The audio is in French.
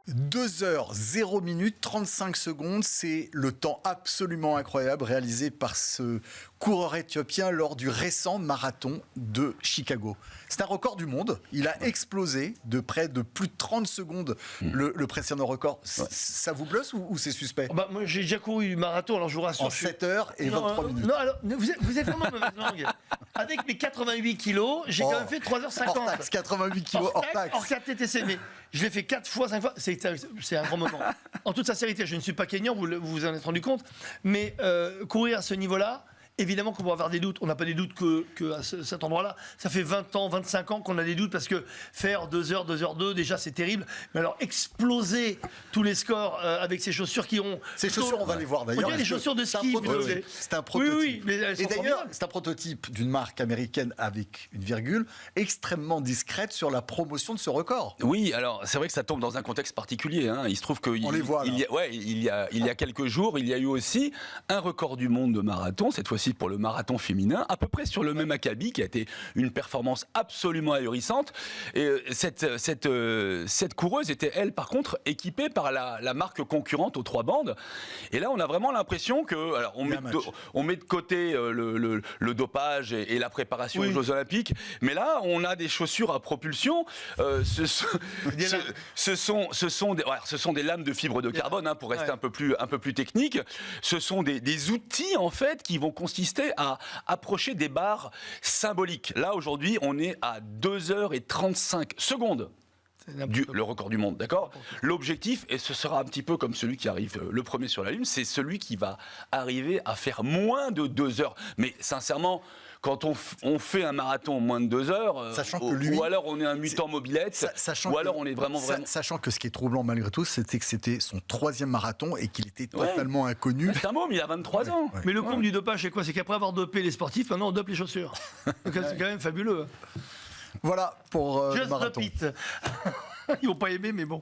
2 heures, 0 minutes, 35 secondes, c'est le temps absolument incroyable réalisé par ce coureur éthiopien lors du récent marathon de Chicago. C'est un record du monde, il a explosé de près de plus de 30 secondes le précédent record. Ça vous blesse ou c'est suspect? Moi j'ai déjà couru du marathon, alors je vous rassure. En 7 heures et 23 minutes. Non, alors vous êtes vraiment mauvaise langue. Avec mes 88 kilos, j'ai quand même fait 3h50. Hors taxe, 88 kilos hors taxe. Hors 4 TTC, mais je l'ai fait 4 fois, 5 fois, c'est un grand moment. En toute sincérité, je ne suis pas kényan, vous vous en êtes rendu compte, mais courir à ce niveau-là, évidemment qu'on va avoir des doutes. On n'a pas des doutes que à cet endroit-là. Ça fait 20 ans, 25 ans qu'on a des doutes parce que faire 2 heures, 2h02, déjà c'est terrible. Mais alors exploser tous les scores avec ces chaussures qui ont... Ces chaussures, on va les voir d'ailleurs. On dirait des chaussures de ski. C'est un prototype. Oui, mais elles sont et d'ailleurs, formidables. c'est un prototype d'une marque américaine avec une virgule extrêmement discrète sur la promotion de ce record. Oui, alors c'est vrai que ça tombe dans un contexte particulier. Hein. Il se trouve qu'il y a quelques jours, il y a eu aussi un record du monde de marathon, cette fois-ci pour le marathon féminin, à peu près sur le même acabit, qui a été une performance absolument ahurissante. Et cette coureuse était, elle, par contre, équipée par la marque concurrente aux 3 bandes. Et là, on a vraiment l'impression que... Alors, on met de côté le dopage et la préparation aux Jeux Olympiques, mais là, on a des chaussures à propulsion. Ce sont des lames de fibre de carbone, hein, pour rester un peu plus technique. Ce sont des outils, en fait, qui vont consister à approcher des barres symboliques. Là, aujourd'hui, on est à 2h35 secondes. Le record du monde, d'accord? L'objectif, et ce sera un petit peu comme celui qui arrive le premier sur la Lune, c'est celui qui va arriver à faire moins de 2 heures. Mais sincèrement, quand on fait un marathon en moins de 2 heures, ou alors on est un mutant mobilette, ou alors on est vraiment... Sachant que ce qui est troublant malgré tout, c'était que c'était son 3e marathon et qu'il était totalement inconnu. C'est un môme, il a 23 ans. Mais le comble du dopage, c'est quoi? C'est qu'après avoir dopé les sportifs, maintenant on dope les chaussures. Donc c'est quand même fabuleux. Voilà pour le marathon. Ils vont pas aimer, mais bon.